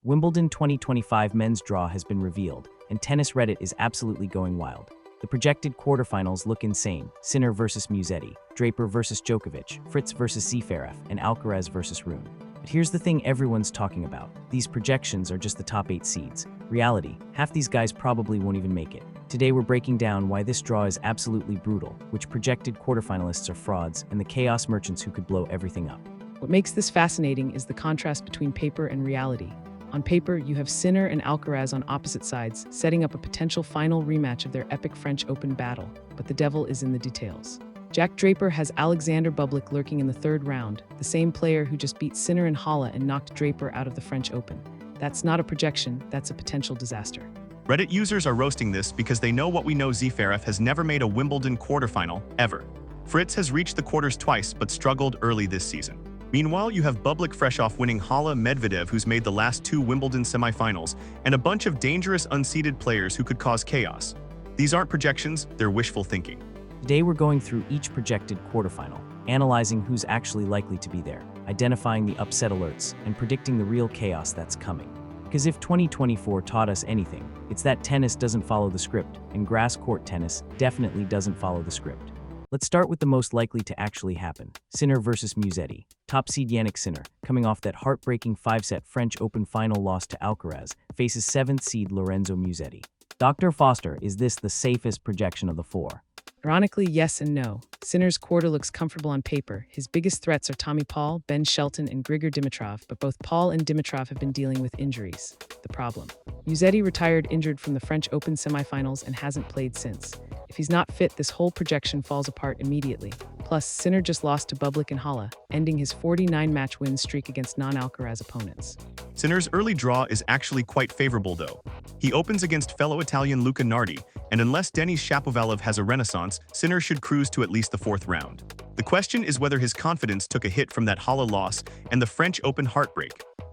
Wimbledon 2025 men's draw has been revealed, and tennis Reddit is absolutely going wild. The projected quarterfinals look insane: Sinner versus Musetti, Draper versus Djokovic, Fritz versus Zverev, and Alcaraz versus Rune. But here's the thing everyone's talking about. These projections are just the top 8 seeds. Reality, half these guys probably won't even make it. Today we're breaking down why this draw is absolutely brutal, which projected quarterfinalists are frauds, and the chaos merchants who could blow everything up. What makes this fascinating is the contrast between paper and reality. On paper, you have Sinner and Alcaraz on opposite sides, setting up a potential final rematch of their epic French Open battle, but the devil is in the details. Jack Draper has Alexander Bublik lurking in the third round, the same player who just beat Sinner in Halle and knocked Draper out of the French Open. That's not a projection, that's a potential disaster. Reddit users are roasting this because they know what we know: Zverev has never made a Wimbledon quarterfinal, ever. Fritz has reached the quarters twice but struggled early this season. Meanwhile, you have Bublik fresh off winning Halle, Medvedev who's made the last 2 Wimbledon semifinals, and a bunch of dangerous unseeded players who could cause chaos. These aren't projections, they're wishful thinking. Today we're going through each projected quarterfinal, analyzing who's actually likely to be there, identifying the upset alerts, and predicting the real chaos that's coming. Because if 2024 taught us anything, it's that tennis doesn't follow the script, and grass court tennis definitely doesn't follow the script. Let's start with the most likely to actually happen: Sinner versus Musetti. Top seed Yannick Sinner, coming off that heartbreaking 5-set French Open final loss to Alcaraz, faces 7th seed Lorenzo Musetti. Dr. Foster, is this the safest projection of the 4? Ironically, yes and no. Sinner's quarter looks comfortable on paper. His biggest threats are Tommy Paul, Ben Shelton, and Grigor Dimitrov, but both Paul and Dimitrov have been dealing with injuries. The problem: Musetti retired injured from the French Open semifinals and hasn't played since. If he's not fit, this whole projection falls apart immediately. Plus, Sinner just lost to Bublik in Halle, ending his 49-match win streak against non-Alcaraz opponents. Sinner's early draw is actually quite favorable though. He opens against fellow Italian Luca Nardi, and unless Denis Shapovalov has a renaissance, Sinner should cruise to at least the 4th round. The question is whether his confidence took a hit from that Halle loss and the French Open heartbreak.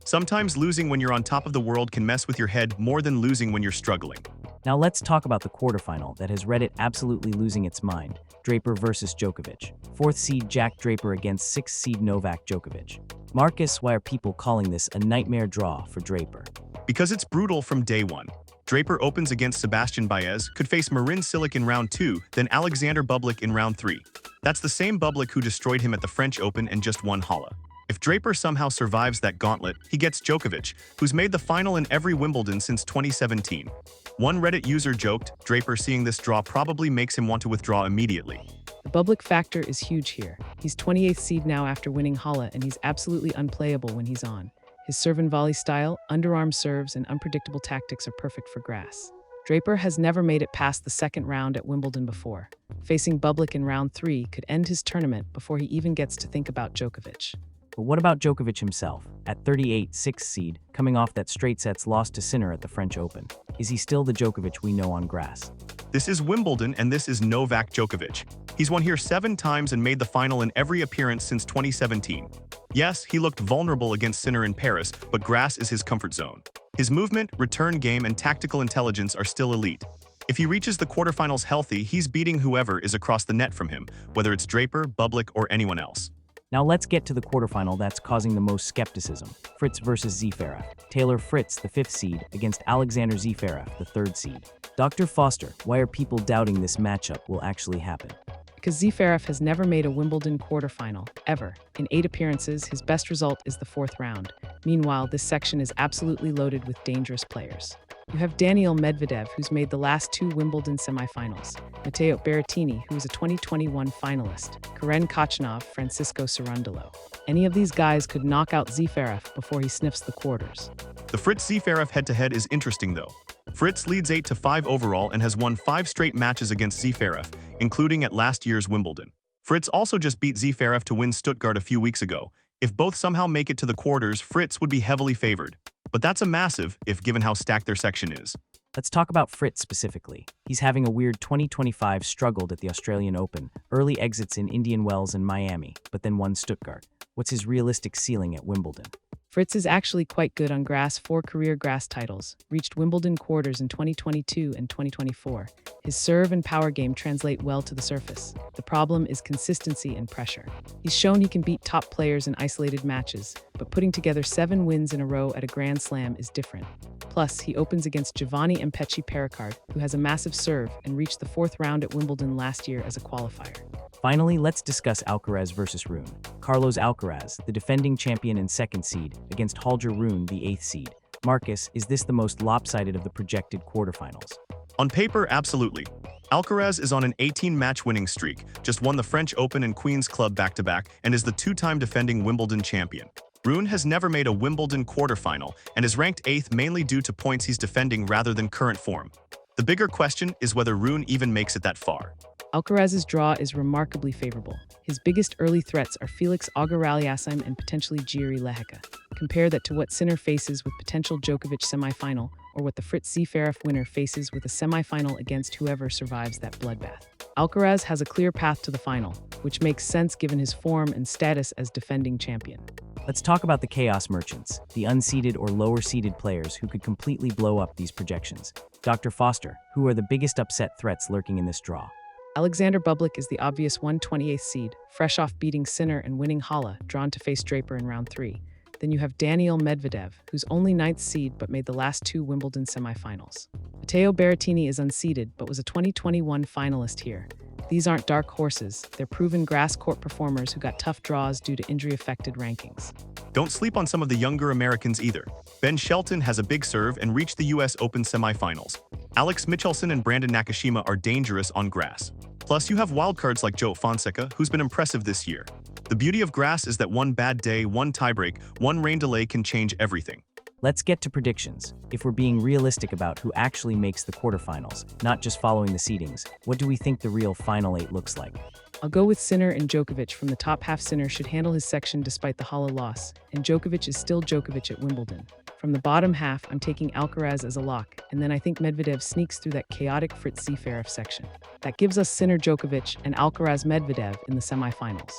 Sometimes losing when you're on top of the world can mess with your head more than losing when you're struggling. Now let's talk about the quarterfinal that has Reddit absolutely losing its mind: Draper versus Djokovic. 4th seed Jack Draper against 6th seed Novak Djokovic. Marcus, why are people calling this a nightmare draw for Draper? Because it's brutal from day one. Draper opens against Sebastian Baez, could face Marin Cilic in round 2, then Alexander Bublik in round 3. That's the same Bublik who destroyed him at the French Open and just won Halle. If Draper somehow survives that gauntlet, he gets Djokovic, who's made the final in every Wimbledon since 2017. One Reddit user joked, Draper seeing this draw probably makes him want to withdraw immediately. The Bublik factor is huge here. He's 28th seed now after winning Halle, and he's absolutely unplayable when he's on. His serve and volley style, underarm serves, and unpredictable tactics are perfect for grass. Draper has never made it past the 2nd round at Wimbledon before. Facing Bublik in round 3 could end his tournament before he even gets to think about Djokovic. But what about Djokovic himself? At 38, 6th seed, coming off that straight sets loss to Sinner at the French Open. Is he still the Djokovic we know on grass? This is Wimbledon and this is Novak Djokovic. He's won here 7 times and made the final in every appearance since 2017. Yes, he looked vulnerable against Sinner in Paris, but grass is his comfort zone. His movement, return game, and tactical intelligence are still elite. If he reaches the quarterfinals healthy, he's beating whoever is across the net from him, whether it's Draper, Bublik, or anyone else. Now let's get to the quarterfinal that's causing the most skepticism: Fritz versus Zverev. Taylor Fritz, the 5th seed, against Alexander Zverev, the 3rd seed. Dr. Foster, why are people doubting this matchup will actually happen? Because Zverev has never made a Wimbledon quarterfinal, ever. In 8 appearances, his best result is the 4th round. Meanwhile, this section is absolutely loaded with dangerous players. You have Daniil Medvedev, who's made the last 2 Wimbledon semifinals, Matteo Berrettini, who was a 2021 finalist, Karen Khachanov, Francisco Cerundolo. Any of these guys could knock out Zverev before he sniffs the quarters. The Fritz-Zverev head-to-head is interesting though. Fritz leads 8-5 overall and has won 5 straight matches against Zverev, including at last year's Wimbledon. Fritz also just beat Zverev to win Stuttgart a few weeks ago. If both somehow make it to the quarters, Fritz would be heavily favored. But that's a massive if given how stacked their section is. Let's talk about Fritz specifically. He's having a weird 2025, struggled at the Australian Open, early exits in Indian Wells and Miami, but then won Stuttgart. What's his realistic ceiling at Wimbledon? Fritz is actually quite good on grass, 4 career grass titles, reached Wimbledon quarters in 2022 and 2024. His serve and power game translate well to the surface. The problem is consistency and pressure. He's shown he can beat top players in isolated matches, but putting together 7 wins in a row at a Grand Slam is different. Plus, he opens against Giovanni Mpecci Perricard, who has a massive serve and reached the 4th round at Wimbledon last year as a qualifier. Finally, let's discuss Alcaraz versus Rune. Carlos Alcaraz, the defending champion and 2nd seed, against Holger Rune, the 8th seed. Marcus, is this the most lopsided of the projected quarterfinals? On paper, absolutely. Alcaraz is on an 18-match winning streak, just won the French Open and Queen's Club back-to-back, and is the 2-time defending Wimbledon champion. Rune has never made a Wimbledon quarterfinal and is ranked 8th mainly due to points he's defending rather than current form. The bigger question is whether Rune even makes it that far. Alcaraz's draw is remarkably favorable. His biggest early threats are Felix Auger-Aliassime and potentially Jiří Lehecka. Compare that to what Sinner faces with potential Djokovic semifinal, or what the Fritz Zverev winner faces with a semifinal against whoever survives that bloodbath. Alcaraz has a clear path to the final, which makes sense given his form and status as defending champion. Let's talk about the chaos merchants, the unseeded or lower-seeded players who could completely blow up these projections. Dr. Foster, who are the biggest upset threats lurking in this draw? Alexander Bublik is the obvious 128th seed, fresh off beating Sinner and winning Halle, drawn to face Draper in round 3. Then you have Daniil Medvedev, who's only 9th seed but made the last 2 Wimbledon semifinals. Matteo Berrettini is unseeded but was a 2021 finalist here. These aren't dark horses, they're proven grass court performers who got tough draws due to injury-affected rankings. Don't sleep on some of the younger Americans either. Ben Shelton has a big serve and reached the US Open semifinals. Alex Michelsen and Brandon Nakashima are dangerous on grass. Plus, you have wildcards like Joe Fonseca, who's been impressive this year. The beauty of grass is that one bad day, one tiebreak, one rain delay can change everything. Let's get to predictions. If we're being realistic about who actually makes the quarterfinals, not just following the seedings, what do we think the real final 8 looks like? I'll go with Sinner and Djokovic. From the top half, Sinner should handle his section despite the Halle loss, and Djokovic is still Djokovic at Wimbledon. From the bottom half, I'm taking Alcaraz as a lock, and then I think Medvedev sneaks through that chaotic Fritz Zverev section. That gives us Sinner Djokovic and Alcaraz Medvedev in the semifinals.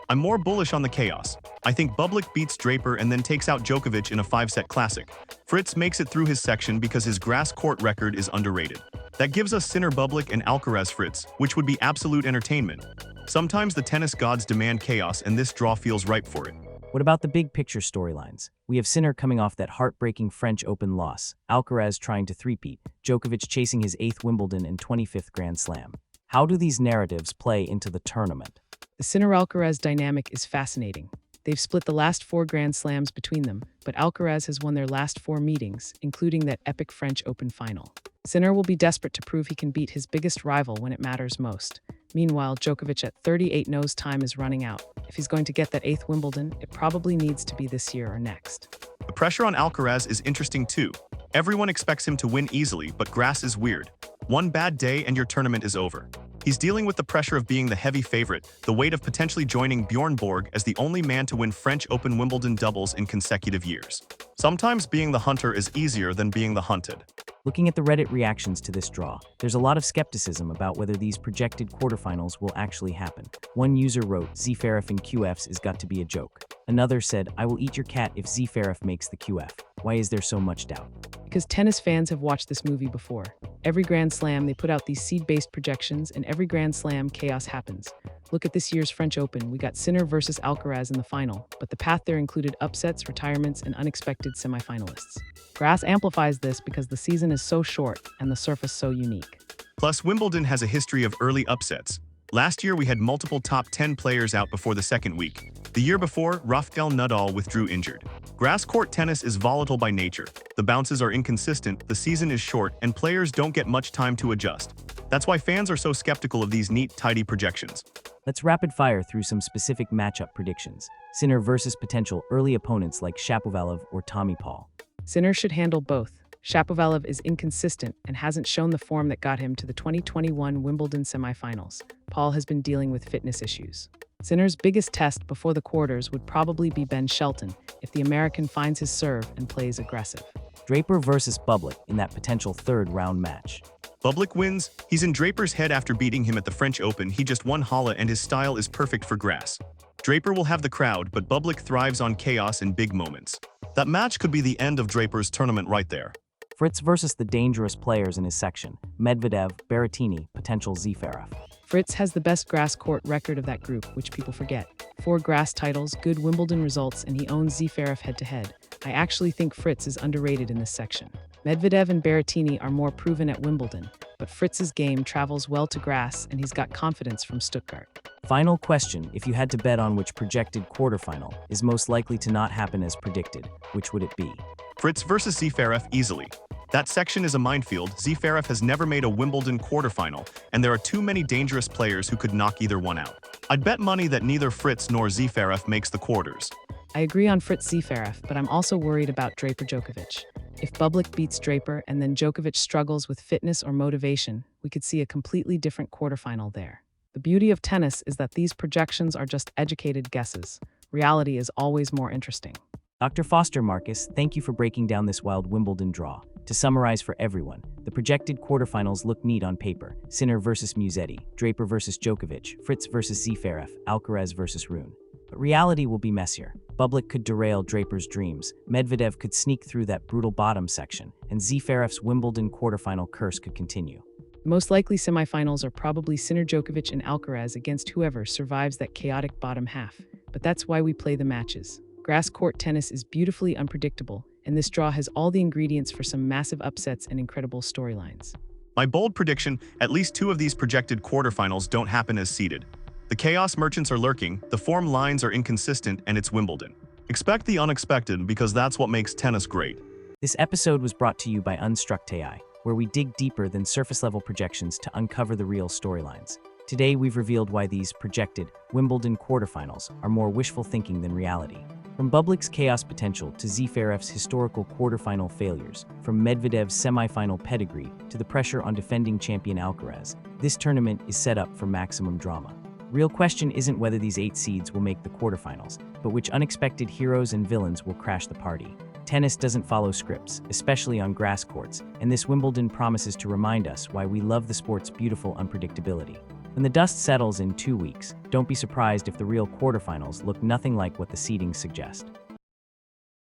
I'm more bullish on the chaos. I think Bublik beats Draper and then takes out Djokovic in a 5-set classic. Fritz makes it through his section because his grass court record is underrated. That gives us Sinner Bublik and Alcaraz Fritz, which would be absolute entertainment. Sometimes the tennis gods demand chaos, and this draw feels ripe for it. What about the big picture storylines? We have Sinner coming off that heartbreaking French Open loss, Alcaraz trying to three-peat, Djokovic chasing his 8th Wimbledon and 25th Grand Slam. How do these narratives play into the tournament? The Sinner-Alcaraz dynamic is fascinating. They've split the last 4 Grand Slams between them, but Alcaraz has won their last 4 meetings, including that epic French Open final. Sinner will be desperate to prove he can beat his biggest rival when it matters most. Meanwhile, Djokovic at 38 knows time is running out. If he's going to get that 8th Wimbledon, it probably needs to be this year or next. The pressure on Alcaraz is interesting too. Everyone expects him to win easily, but grass is weird. One bad day and your tournament is over. He's dealing with the pressure of being the heavy favorite, the weight of potentially joining Bjorn Borg as the only man to win French Open Wimbledon doubles in consecutive years. Sometimes being the hunter is easier than being the hunted. Looking at the Reddit reactions to this draw, there's a lot of skepticism about whether these projected quarterfinals will actually happen. One user wrote, Zverev in QFs is got to be a joke. Another said, I will eat your cat if Zverev makes the QF. Why is there so much doubt? Because tennis fans have watched this movie before. Every Grand Slam, they put out these seed-based projections, and every Grand Slam, chaos happens. Look at this year's French Open. We got Sinner versus Alcaraz in the final, but the path there included upsets, retirements, and unexpected semifinalists. Grass amplifies this because the season is so short and the surface so unique. Plus, Wimbledon has a history of early upsets. Last year, we had multiple top 10 players out before the second week. The year before, Rafael Nadal withdrew injured. Grass court tennis is volatile by nature. The bounces are inconsistent, the season is short, and players don't get much time to adjust. That's why fans are so skeptical of these neat, tidy projections. Let's rapid fire through some specific matchup predictions. Sinner versus potential early opponents like Shapovalov or Tommy Paul. Sinner should handle both. Shapovalov is inconsistent and hasn't shown the form that got him to the 2021 Wimbledon semifinals. Paul has been dealing with fitness issues. Sinner's biggest test before the quarters would probably be Ben Shelton if the American finds his serve and plays aggressive. Draper versus Bublik in that potential third-round match. Bublik wins. He's in Draper's head after beating him at the French Open. He just won Halle and his style is perfect for grass. Draper will have the crowd, but Bublik thrives on chaos in big moments. That match could be the end of Draper's tournament right there. Fritz versus the dangerous players in his section. Medvedev, Berrettini, potential Zverev. Fritz has the best grass court record of that group, which people forget. 4 grass titles, good Wimbledon results, and he owns Zverev head-to-head. I actually think Fritz is underrated in this section. Medvedev and Berrettini are more proven at Wimbledon, but Fritz's game travels well to grass and he's got confidence from Stuttgart. Final question, if you had to bet on which projected quarterfinal is most likely to not happen as predicted, which would it be? Fritz versus Zverev easily. That section is a minefield. Zverev has never made a Wimbledon quarterfinal, and there are too many dangerous players who could knock either one out. I'd bet money that neither Fritz nor Zverev makes the quarters. I agree on Fritz Zverev, but I'm also worried about Draper Djokovic. If Bublik beats Draper and then Djokovic struggles with fitness or motivation, we could see a completely different quarterfinal there. The beauty of tennis is that these projections are just educated guesses. Reality is always more interesting. Dr. Foster Marcus, thank you for breaking down this wild Wimbledon draw. To summarize for everyone, the projected quarterfinals look neat on paper. Sinner versus Musetti, Draper versus Djokovic, Fritz versus Zverev, Alcaraz versus Rune. But reality will be messier. Bublik could derail Draper's dreams, Medvedev could sneak through that brutal bottom section, and Zverev's Wimbledon quarterfinal curse could continue. The most likely semifinals are probably Sinner Djokovic and Alcaraz against whoever survives that chaotic bottom half. But that's why we play the matches. Grass court tennis is beautifully unpredictable, and this draw has all the ingredients for some massive upsets and incredible storylines. My bold prediction, at least 2 of these projected quarterfinals don't happen as seeded. The chaos merchants are lurking, the form lines are inconsistent, and it's Wimbledon. Expect the unexpected because that's what makes tennis great. This episode was brought to you by Unstruct.ai, where we dig deeper than surface-level projections to uncover the real storylines. Today, we've revealed why these projected Wimbledon quarterfinals are more wishful thinking than reality. From Bublik's chaos potential to Zverev's historical quarterfinal failures, from Medvedev's semifinal pedigree to the pressure on defending champion Alcaraz, this tournament is set up for maximum drama. Real question isn't whether these 8 seeds will make the quarterfinals, but which unexpected heroes and villains will crash the party. Tennis doesn't follow scripts, especially on grass courts, and this Wimbledon promises to remind us why we love the sport's beautiful unpredictability. When the dust settles in 2 weeks, don't be surprised if the real quarterfinals look nothing like what the seedings suggest.